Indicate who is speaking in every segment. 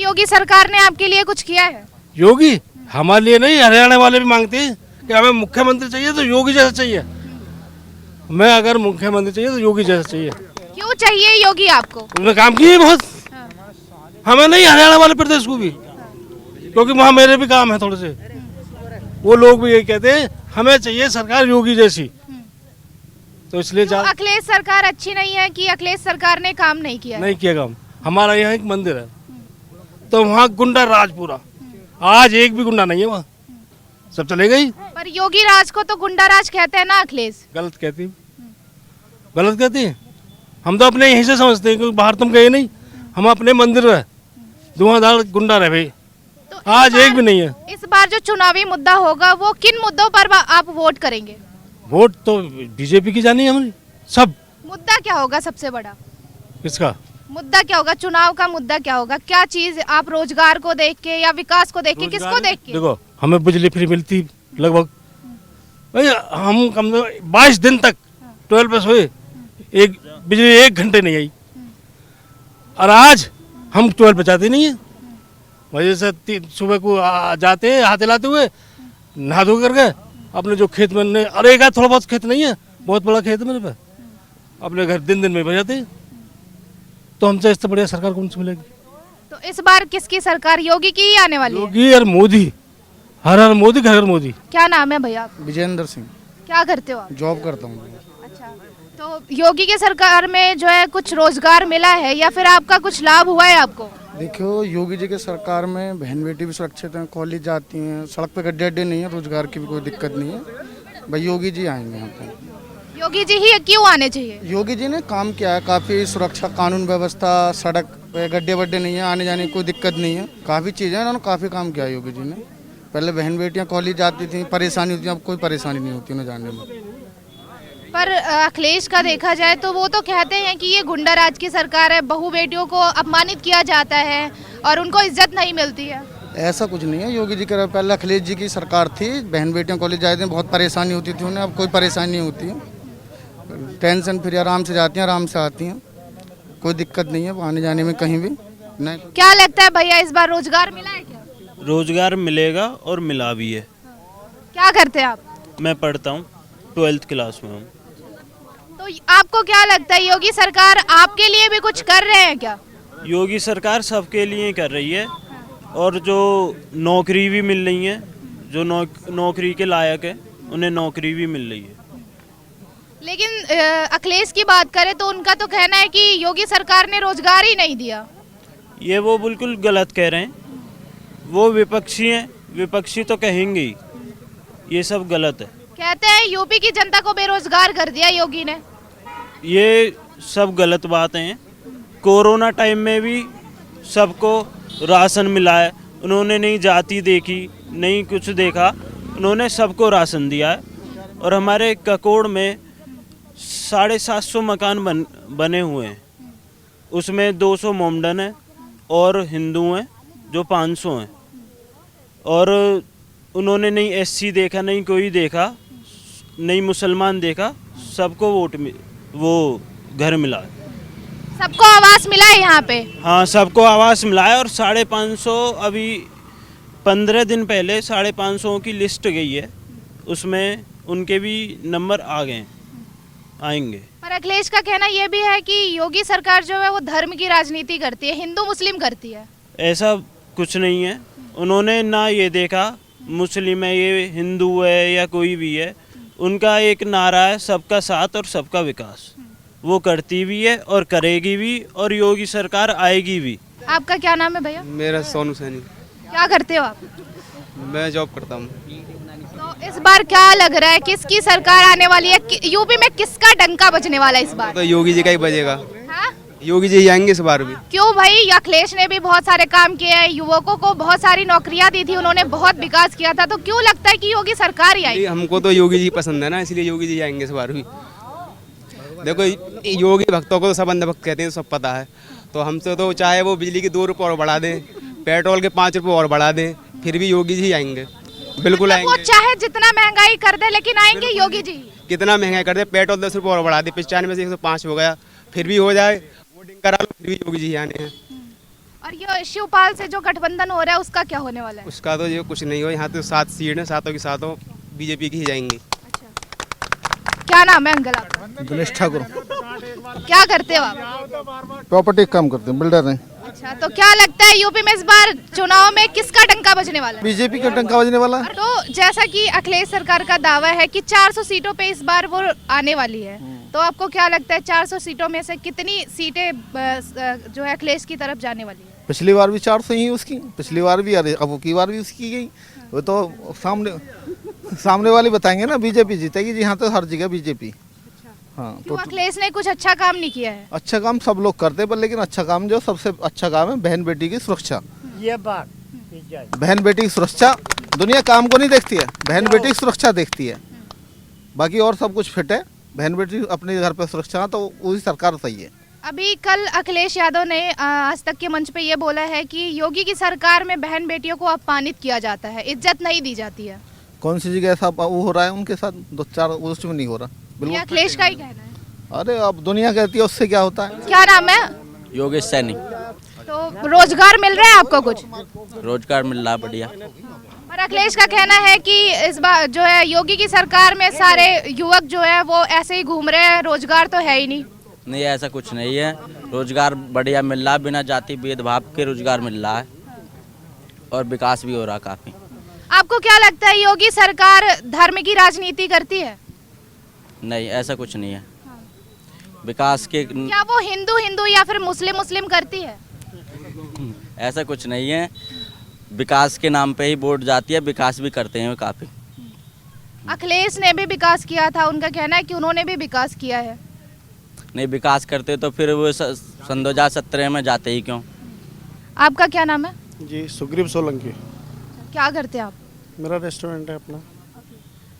Speaker 1: योगी सरकार ने आपके लिए कुछ किया है?
Speaker 2: योगी हमारे लिए नहीं, हरियाणा वाले भी मांगते हैं कि हमें मुख्यमंत्री चाहिए तो योगी जैसा चाहिए। मैं अगर मुख्यमंत्री चाहिए तो योगी जैसा चाहिए।
Speaker 1: क्यों चाहिए योगी आपको?
Speaker 2: उसने काम किए बहुत, हमें नहीं, हरियाणा वाले प्रदेश को भी, क्योंकि वहाँ मेरे भी काम है थोड़े से। वो लोग भी यही कहते हैं हमें चाहिए सरकार योगी जैसी, तो इसलिए
Speaker 1: क्यों अखिलेश सरकार अच्छी नहीं है कि अखिलेश सरकार ने काम नहीं किया है?
Speaker 2: नहीं किया काम। हमारा यहाँ एक मंदिर है तो वहाँ गुंडा राज पूरा, आज एक भी गुंडा नहीं है वहाँ, सब चले गई।
Speaker 1: पर योगी राज को तो गुंडा राज कहते हैं ना अखिलेश?
Speaker 2: गलत कहती, गलत कहती है। हम तो अपने यहीं से समझते हैं, क्योंकि बाहर तुम गए नहीं, हम अपने मंदिर में धुआंधार गुंडा रहे भाई,
Speaker 1: तो
Speaker 2: आज एक भी नहीं है।
Speaker 1: इस बार जो चुनावी मुद्दा होगा वो किन मुद्दों पर आप वोट करेंगे?
Speaker 2: वोट तो बीजेपी की जानी है हमारी सब।
Speaker 1: मुद्दा क्या होगा सबसे बड़ा?
Speaker 2: किसका
Speaker 1: मुद्दा क्या होगा? चुनाव का मुद्दा क्या होगा? क्या चीज आप रोजगार को देख के या विकास को देख के, किसको देख के?
Speaker 2: देखो हमें बिजली फ्री मिलती लगभग, भाई हम कम 22 दिन तक 12 पास हुए, एक बिजली 1 घंटे नहीं आई, और आज हम 12 बचाते नहीं है। वजह से सुबह को जाते हैं हाथ हिलाते हुए, नहा धो करके अपने जो खेत में, अरे एक थोड़ा बहुत खेत नहीं है, बहुत बड़ा खेत है मेरे पे, अपने घर दिन में बजाते हैं। तो हमसे इससे बढ़िया सरकार कौन सी मिलेगी?
Speaker 1: तो इस बार किसकी सरकार, योगी की ही आने वाली है?
Speaker 2: योगी और मोदी, हर हर मोदी, घर घर मोदी।
Speaker 1: क्या नाम है भैया?
Speaker 3: विजेंद्र सिंह।
Speaker 1: क्या करते हो आप?
Speaker 3: जॉब करता हूँ।
Speaker 1: अच्छा, तो योगी के सरकार में जो है कुछ रोजगार मिला है या फिर आपका कुछ लाभ हुआ है आपको?
Speaker 3: देखो योगी जी के सरकार में बहन बेटी भी सुरक्षित हैं, कॉलेज जाती हैं, सड़क पे गड्ढे अड्डे नहीं है, रोजगार की भी कोई दिक्कत नहीं है। भाई योगी जी आएंगे यहाँ पे।
Speaker 1: योगी जी ही क्यों आने चाहिए?
Speaker 3: योगी जी ने काम किया है काफ़ी, सुरक्षा, कानून व्यवस्था, सड़क पे गड्ढे वड्डे नहीं है, आने जाने की कोई दिक्कत नहीं है, काफ़ी चीज़ें इन्होंने काफ़ी काम किया योगी जी ने। पहले बहन बेटियाँ कॉलेज जाती थी, परेशानी होती थी, अब कोई परेशानी नहीं होती उन्हें जाने में।
Speaker 1: पर अखिलेश का देखा जाए तो वो तो कहते हैं कि ये गुंडा राज की सरकार है, बहू बेटियों को अपमानित किया जाता है और उनको इज्जत नहीं मिलती है।
Speaker 3: ऐसा कुछ नहीं है, योगी जी का पहले अखिलेश जी की सरकार थी, बहन बेटियां कॉलेज जाते थे, बहुत परेशानी होती थी उन्हें, अब कोई परेशानी नहीं होती है, टेंशन फ्री आराम से जाती हैं, आराम से आती हैं, कोई दिक्कत नहीं है आने जाने में कहीं भी नहीं।
Speaker 1: क्या लगता है भैया इस बार रोजगार मिला है क्या?
Speaker 4: रोजगार मिलेगा और मिला भी है।
Speaker 1: क्या करते हैं आप?
Speaker 4: मैं पढ़ता हूँ, 12th क्लास में हूँ।
Speaker 1: तो आपको क्या लगता है योगी सरकार आपके लिए भी कुछ कर रहे हैं क्या?
Speaker 4: योगी सरकार सबके लिए कर रही है, और जो नौकरी भी मिल रही है, जो नौकरी के लायक है उन्हें नौकरी भी मिल रही है।
Speaker 1: लेकिन अखिलेश की बात करें तो उनका तो कहना है कि योगी सरकार ने रोजगार ही नहीं दिया।
Speaker 4: ये वो बिल्कुल गलत कह रहे हैं, वो विपक्षी हैं, विपक्षी तो कहेंगे ही, ये सब गलत है।
Speaker 1: कहते हैं यूपी की जनता को बेरोजगार कर दिया योगी ने।
Speaker 4: ये सब गलत बातें हैं। कोरोना टाइम में भी सबको राशन मिला है, उन्होंने नहीं जाति देखी, नहीं कुछ देखा, उन्होंने सबको राशन दिया है। और हमारे ककोड़ में 750 मकान बने हुए हैं, उसमें 200 मोमडन हैं और हिंदू हैं जो 500 हैं, और उन्होंने नहीं एससी देखा, नहीं कोई देखा, नहीं मुसलमान देखा, सबको वो घर मिला है।
Speaker 1: सबको आवास मिला है यहाँ पे?
Speaker 4: हाँ, सबको आवास मिला है। और 550 अभी 15 दिन पहले 550 की लिस्ट गई है, उसमें उनके भी नंबर आ गए, आएंगे।
Speaker 1: पर अखिलेश का कहना यह भी है कि योगी सरकार जो है वो धर्म की राजनीति करती है, हिंदू मुस्लिम करती है।
Speaker 4: ऐसा कुछ नहीं है, उन्होंने ना ये देखा मुस्लिम है, ये हिंदू है या कोई भी है, उनका एक नारा है सबका साथ और सबका विकास, वो करती भी है और करेगी भी, और योगी सरकार आएगी भी।
Speaker 1: आपका क्या नाम है भैया?
Speaker 5: मेरा सोनू सैनी।
Speaker 1: क्या करते हो आप?
Speaker 5: मैं जॉब करता हूँ।
Speaker 1: तो इस बार क्या लग रहा है किसकी सरकार आने वाली है? यूपी में किसका डंका बजने वाला है इस बार?
Speaker 5: तो योगी जी का ही बजेगा।
Speaker 1: हाँ?
Speaker 5: योगी जी ही आएंगे इस बार भी।
Speaker 1: क्यों भाई? अखिलेश ने भी बहुत सारे काम किए हैं, युवकों को बहुत सारी नौकरियां दी थी, उन्होंने बहुत विकास किया था, तो क्यों लगता है कि योगी सरकार ही आएगी?
Speaker 5: हमको तो योगी जी पसंद है ना, इसलिए योगी जी आएंगे इस बार भी। देखो योगी भक्तों को तो सब अंधभक्त कहते हैं, सब पता है, तो हमसे तो चाहे वो बिजली के 2 रुपये और बढ़ा दें, पेट्रोल के 5 रुपये और बढ़ा दें, फिर भी योगी जी आएंगे, बिल्कुल आएंगे।
Speaker 1: वो चाहे जितना महंगाई कर दे लेकिन आएंगे योगी जी।
Speaker 5: कितना महंगाई कर दे, पेट्रोल 10 रुपये और बढ़ा दे, 95 से 105 हो गया, फिर भी हो जाए, वोटिंग करा लो, फिर भी योगी जी आने हैं।
Speaker 1: और ये शिवपाल से जो गठबंधन हो रहा है उसका क्या होने वाला है?
Speaker 5: उसका तो ये कुछ नहीं हो, यहाँ तो 7 सीट है, 7 की 7 बीजेपी की ही जाएंगी।
Speaker 1: क्या नाम है अंकल आपका?
Speaker 6: दिनेश ठाकुर,
Speaker 1: क्या करते हो आप?
Speaker 6: प्रॉपर्टी काम करते हैं, बिल्डर हैं।
Speaker 1: अच्छा, तो क्या लगता है यूपी में इस बार चुनाव में किसका डंका बजने वाला है?
Speaker 6: बीजेपी का डंका बजने वाला है।
Speaker 1: तो जैसा कि अखिलेश सरकार का दावा है कि 400 सीटों पे इस बार वो आने वाली है, तो आपको क्या लगता है 400 सीटों में से कितनी सीटें जो है अखिलेश की तरफ जाने वाली है?
Speaker 6: पिछली बार भी 400 ही उसकी, पिछली बार भी, अरे अब की बार भी उसकी गई। वो तो सामने वाले बताएंगे ना, बीजेपी जीतेगी जी। यहाँ तो हर जगह बीजेपी। हाँ,
Speaker 1: क्यों अखिलेश ने कुछ अच्छा काम नहीं किया है?
Speaker 6: अच्छा काम सब लोग करते हैं, पर लेकिन अच्छा काम जो सबसे अच्छा काम है बहन बेटी की सुरक्षा।
Speaker 7: ये बात
Speaker 6: बहन बेटी की सुरक्षा, दुनिया काम को नहीं देखती है, बहन बेटी की सुरक्षा देखती है। बाकी और सब कुछ फिट है, बहन बेटी अपने घर पे सुरक्षा, तो वही सरकार सही है।
Speaker 1: अभी कल अखिलेश यादव ने आज तक के मंच पे ये बोला है कि योगी की सरकार में बहन बेटियों को अपमानित किया जाता है, इज्जत नहीं दी जाती है।
Speaker 6: कौन सी जगह ऐसा वो हो रहा है उनके साथ? 2-4 उसमें नहीं हो रहा,
Speaker 1: ये
Speaker 6: बिल्कुल।
Speaker 1: अखिलेश का ही कहना है।
Speaker 6: अरे अब दुनिया कहती है, उससे क्या होता है?
Speaker 1: क्या नाम है?
Speaker 8: योगेश सैनी।
Speaker 1: तो रोजगार मिल रहा है आपको कुछ?
Speaker 8: रोजगार मिल रहा बढ़िया।
Speaker 1: और अखिलेश का कहना है कि इस बार जो है योगी की सरकार में सारे युवक जो है वो ऐसे ही घूम रहे हैं, रोजगार तो है ही नहीं।
Speaker 8: नहीं, ऐसा कुछ नहीं है, रोजगार बढ़िया मिल रहा है, बिना जाति भेदभाव के रोजगार मिल रहा है और विकास भी हो रहा काफी।
Speaker 1: आपको क्या लगता है योगी सरकार धर्म की राजनीति करती है?
Speaker 8: नहीं, ऐसा कुछ नहीं है। विकास के
Speaker 1: क्या वो हिंदू हिंदू या फिर मुस्लिम मुस्लिम करती है?
Speaker 8: ऐसा कुछ नहीं है, विकास के नाम पे ही वोट जाती है, विकास भी करते हैं काफी।
Speaker 1: अखिलेश ने भी विकास किया था, उनका कहना है कि उन्होंने भी विकास किया है।
Speaker 8: नहीं, विकास करते तो फिर वो सन 2017 में जाते ही क्यों?
Speaker 1: आपका क्या नाम है?
Speaker 9: जी, सुग्रीव सोलंकी।
Speaker 1: क्या करते हैं आप?
Speaker 9: मेरा रेस्टोरेंट है अपना।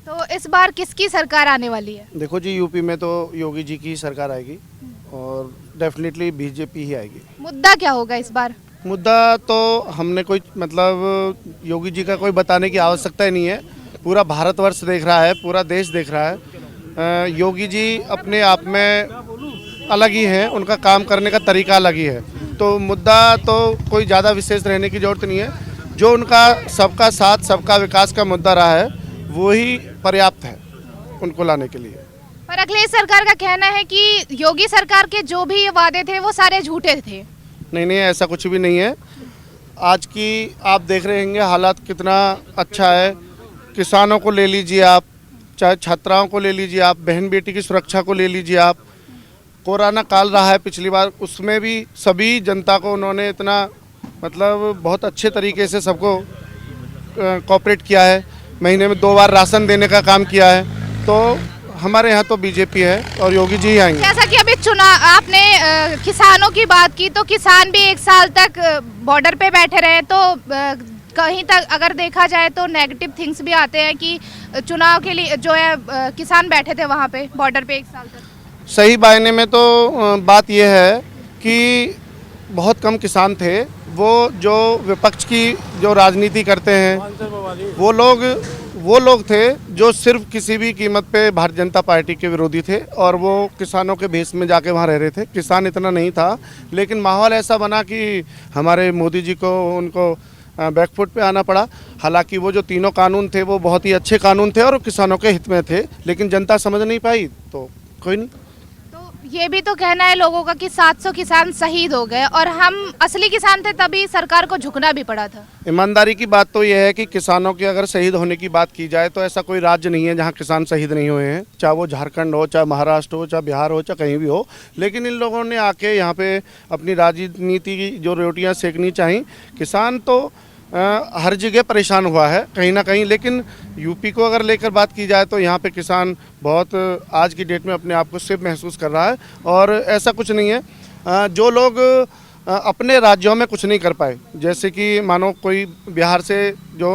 Speaker 1: तो इस बार किसकी सरकार आने वाली है?
Speaker 9: देखो जी, यूपी में तो योगी जी की ही सरकार आएगी और डेफिनेटली बीजेपी ही आएगी।
Speaker 1: मुद्दा क्या होगा इस बार?
Speaker 9: मुद्दा तो हमने कोई मतलब योगी जी का कोई बताने की आवश्यकता ही नहीं है, पूरा भारतवर्ष देख रहा है, पूरा देश देख रहा है। योगी जी अपने आप में अलग ही हैं, उनका काम करने का तरीका अलग ही है। तो मुद्दा तो कोई ज़्यादा विशेष रहने की ज़रूरत नहीं है, जो उनका सबका साथ सबका विकास का मुद्दा रहा है वही पर्याप्त है उनको लाने के लिए।
Speaker 1: पर अखिलेश सरकार का कहना है कि योगी सरकार के जो भी ये वादे थे वो सारे झूठे थे।
Speaker 9: नहीं, ऐसा कुछ भी नहीं है। आज की आप देख रहे होंगे हालात कितना अच्छा है। किसानों को ले लीजिए आप, चाहे छात्राओं को ले लीजिए आप, बहन बेटी की सुरक्षा को ले लीजिए आप। कोरोना काल रहा है पिछली बार, उसमें भी सभी जनता को उन्होंने इतना मतलब बहुत अच्छे तरीके से सबको कोऑपरेट किया है। महीने में 2 बार राशन देने का काम किया है। तो हमारे यहाँ तो बीजेपी है और योगी जी ही आएंगे।
Speaker 1: जैसा कि अभी चुनाव आपने किसानों की बात की, तो किसान भी 1 साल तक बॉर्डर पे बैठे रहे, तो कहीं तक अगर देखा जाए तो नेगेटिव थिंग्स भी आते हैं कि चुनाव के लिए जो है किसान बैठे थे वहाँ पे बॉर्डर पे 1 साल तक।
Speaker 9: सही मायने में तो बात यह है कि बहुत कम किसान थे। वो जो विपक्ष की जो राजनीति करते हैं वो लोग थे जो सिर्फ किसी भी कीमत पे भारतीय जनता पार्टी के विरोधी थे और वो किसानों के भेष में जाके वहाँ रह रहे थे। किसान इतना नहीं था, लेकिन माहौल ऐसा बना कि हमारे मोदी जी को उनको बैकफुट पे आना पड़ा। हालांकि वो जो तीनों कानून थे वो बहुत ही अच्छे कानून थे और किसानों के हित में थे, लेकिन जनता समझ नहीं पाई, तो कोई नहीं।
Speaker 1: ये भी तो कहना है लोगों का कि 700 किसान शहीद हो गए और हम असली किसान थे, तभी सरकार को झुकना भी पड़ा था।
Speaker 9: ईमानदारी की बात तो यह है कि किसानों की अगर शहीद होने की बात की जाए तो ऐसा कोई राज्य नहीं है जहां किसान शहीद नहीं हुए हैं, चाहे वो झारखंड हो, चाहे महाराष्ट्र हो, चाहे बिहार हो, चाहे कहीं भी हो। लेकिन इन लोगों ने आके यहाँ पे अपनी राजनीति की जो रोटियाँ सेकनी चाहिए। किसान तो हर जगह परेशान हुआ है कहीं ना कहीं, लेकिन यूपी को अगर लेकर बात की जाए तो यहाँ पे किसान बहुत आज की डेट में अपने आप को सेफ महसूस कर रहा है। और ऐसा कुछ नहीं है जो लोग अपने राज्यों में कुछ नहीं कर पाए, जैसे कि मानो कोई बिहार से जो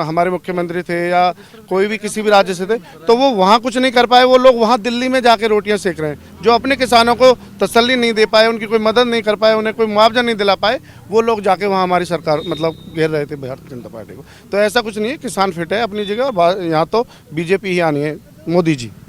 Speaker 9: हमारे मुख्यमंत्री थे या कोई भी किसी भी राज्य से थे, तो वो वहाँ कुछ नहीं कर पाए। वो लोग वहाँ दिल्ली में जाके रोटियां सेक रहे हैं। जो अपने किसानों को तसल्ली नहीं दे पाए, उनकी कोई मदद नहीं कर पाए, उन्हें कोई मुआवजा नहीं दिला पाए, वो लोग जाके वहाँ हमारी सरकार मतलब घेर रहे थे भारतीय जनता पार्टी को। तो ऐसा कुछ नहीं है, किसान फिट है अपनी जगह और यहाँ तो बीजेपी ही आनी है, मोदी जी।